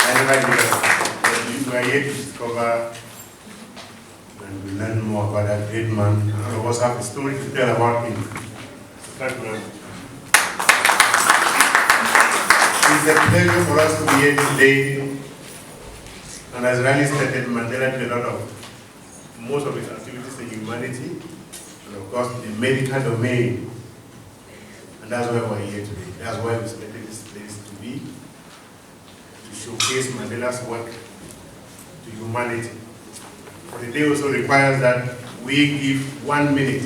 We are here to discover and we learn more about that great man. All of us have a story to tell about him. Thank you very much. It's a pleasure for us to be here today. And as Riley stated, Mandela did a lot of, most of his activities in humanity, and of course in the medical domain. And that's why we're here today. That's why we selected this place to be, to showcase Mandela's work to humanity. But the day also requires that we give 1 minute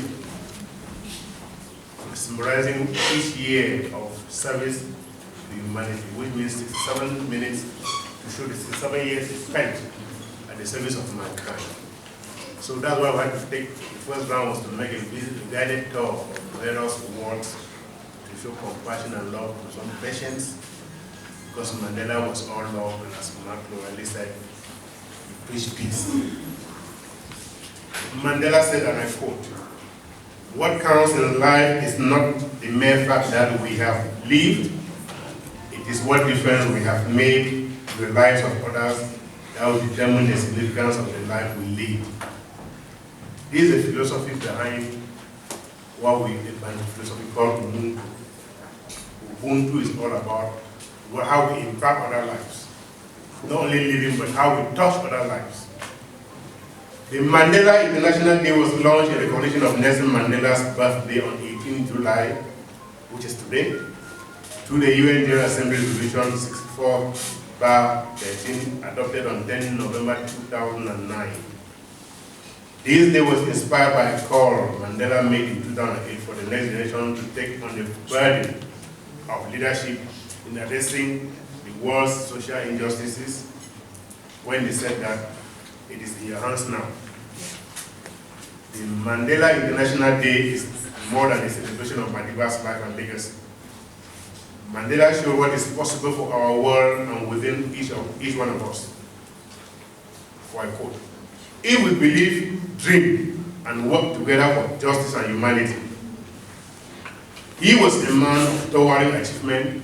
summarizing each year of service to humanity, which means 67 minutes to show the 67 years spent at the service of mankind. So that's why we had to take, the first round was to make a guided tour of various wards to show compassion and love to some patients, because Mandela was all love, and as Mark Lowell said, he preached peace. Mandela said, and I quote, "What counts in life is not the mere fact that we have lived, it is what difference we have made to the lives of others that will determine the significance of the life we live." This is a philosophy behind what we define a philosophy called Ubuntu. Ubuntu is all about how we impact other lives. Not only living, but how we touch other lives. The Mandela International Day was launched in recognition of Nelson Mandela's birthday on 18 July, which is today, through the UN General Assembly Resolution 64/13, adopted on 10 November 2009. This day was inspired by a call Mandela made in 2008 for the next generation to take on the burden of leadership in addressing the world's social injustices, when they said that it is in your hands now. The Mandela International Day is more than a celebration of Madiba's life and legacy. Mandela showed what is possible for our world and within each one of us. For I quote, "If we believe, dream, and work together for justice and humanity." He was a man of towering achievement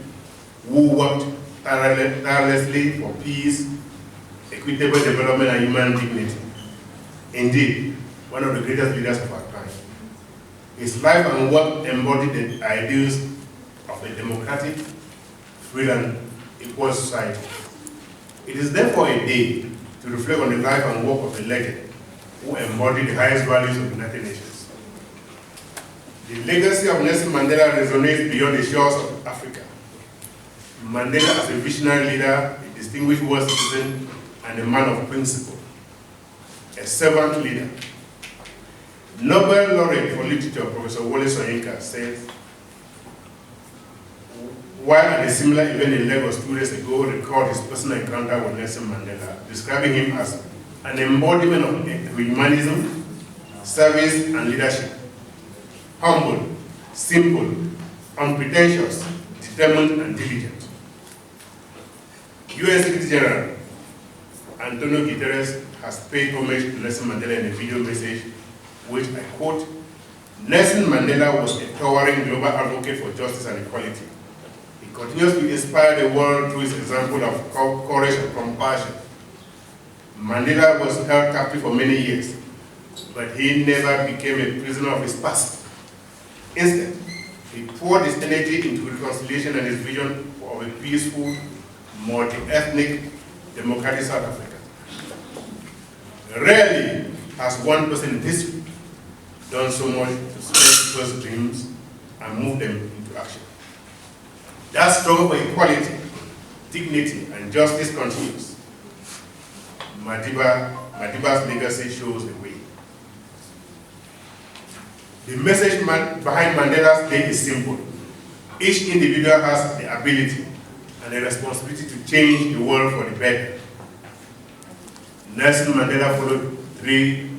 who worked tirelessly for peace, equitable development, and human dignity. Indeed, one of the greatest leaders of our time. His life and work embodied the ideals of a democratic, free and equal society. It is therefore a day to reflect on the life and work of a legend who embodied the highest values of the United Nations. The legacy of Nelson Mandela resonates beyond the shores of Africa. Mandela, as a visionary leader, a distinguished world citizen, and a man of principle, a servant leader. Nobel laureate for literature, Professor Wole Soyinka, says, while at a similar event in Lagos 2 days ago, recalled his personal encounter with Nelson Mandela, describing him as an embodiment of humanism, service, and leadership. Humble, simple, unpretentious, determined, and diligent. UN Secretary General Antonio Guterres has paid homage to Nelson Mandela in a video message, which I quote, "Nelson Mandela was a towering global advocate for justice and equality. He continues to inspire the world through his example of courage and compassion. Mandela was held captive for many years, but he never became a prisoner of his past. Instead, he poured his energy into reconciliation and his vision of a peaceful, multi-ethnic, democratic South Africa. Rarely has one person in history done so much to spread people's dreams and move them into action. That struggle for equality, dignity, and justice continues. Madiba's legacy shows the way. The message behind Mandela's Day is simple. Each individual has the ability and the responsibility to change the world for the better. Nelson Mandela followed 3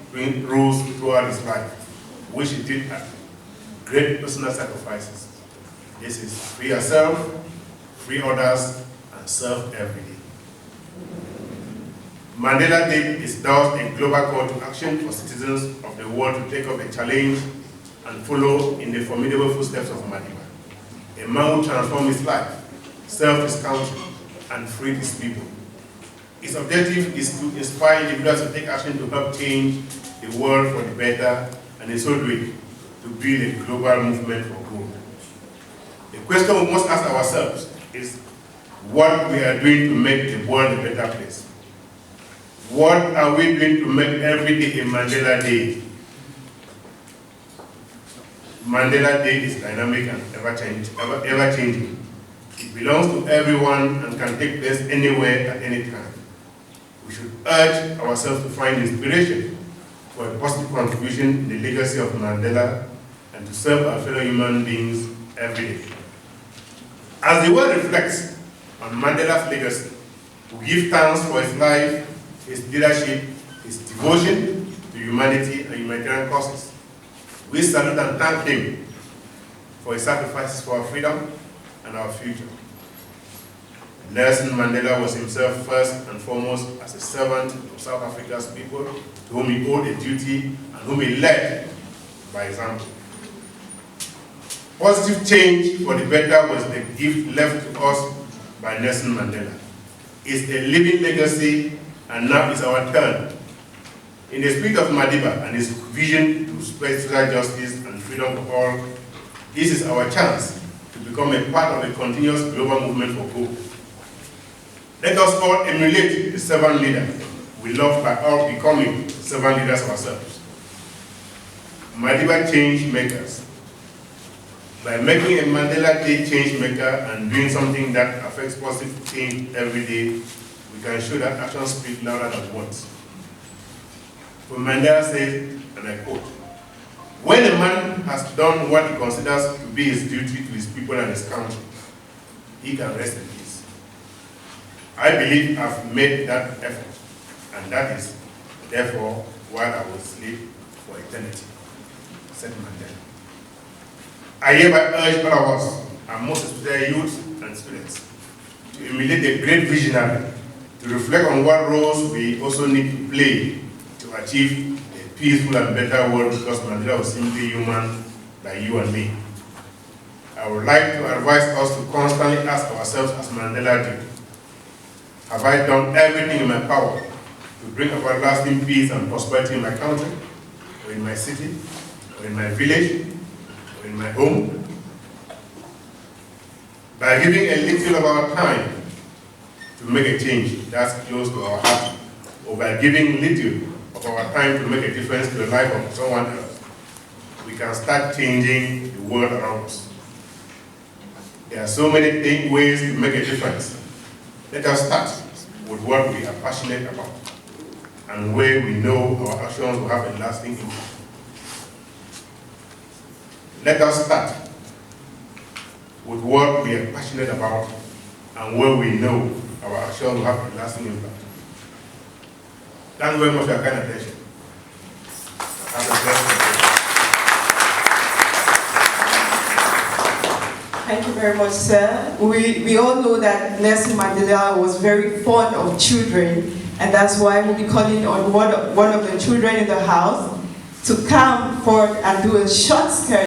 rules throughout his life, which he did at great personal sacrifices. This is free yourself, free others, and serve every day. Mandela Day is thus a global call to action for citizens of the world to take up a challenge and follow in the formidable footsteps of Madiba, a man who transformed his life, served his country, and freed his people. Its objective is to inspire individuals to take action to help change the world for the better, and in so doing, to build a global movement for good. The question we must ask ourselves is what we are doing to make the world a better place. What are we doing to make every day a Mandela Day? Mandela Day is dynamic and ever-changing. It belongs to everyone and can take place anywhere at any time. We should urge ourselves to find inspiration for a positive contribution in the legacy of Mandela and to serve our fellow human beings every day. As the world reflects on Mandela's legacy, we give thanks for his life, his leadership, his devotion to humanity and humanitarian causes. We salute and thank him for his sacrifices for our freedom and our future. Nelson Mandela was himself first and foremost as a servant of South Africa's people, to whom he owed a duty and whom he led by example. Positive change for the better was the gift left to us by Nelson Mandela. It's a living legacy, and now it's our turn. In the spirit of Madiba and his vision to spread social justice and freedom for all, this is our chance to become a part of a continuous global movement for good. Let us all emulate the servant leader we love by all becoming servant leaders ourselves. Madiba change makers. By making a Mandela Day change maker and doing something that affects positive change every day, we can show that actions speak louder than words. For Mandela said, and I quote, "When a man has done what he considers to be his duty to his people and his country, he can rest in peace." I believe I've made that effort, and that is, therefore, why I will sleep for eternity, said Mandela. I hereby urge all of us, and most especially youth and students, to emulate a great visionary, to reflect on what roles we also need to play to achieve a peaceful and better world, because Mandela was simply human like you and me. I would like to advise us to constantly ask ourselves as Mandela did, have I done everything in my power to bring about lasting peace and prosperity in my country, or in my city, or in my village, or in my home? By giving a little of our time to make a change that's close to our heart, or by giving little of our time to make a difference to the life of someone else, we can start changing the world around us. There are so many ways to make a difference. Let us start with what we are passionate about and where we know our actions will have a lasting impact. Let us start with what we are passionate about and where we know our actions will have a lasting impact. Thank you very much for your kind attention. Have a blessed day. Thank you very much, sir. We all know that Nelson Mandela was very fond of children, and that's why we'll be calling on one of the children in the house to come forward and do a short skirt.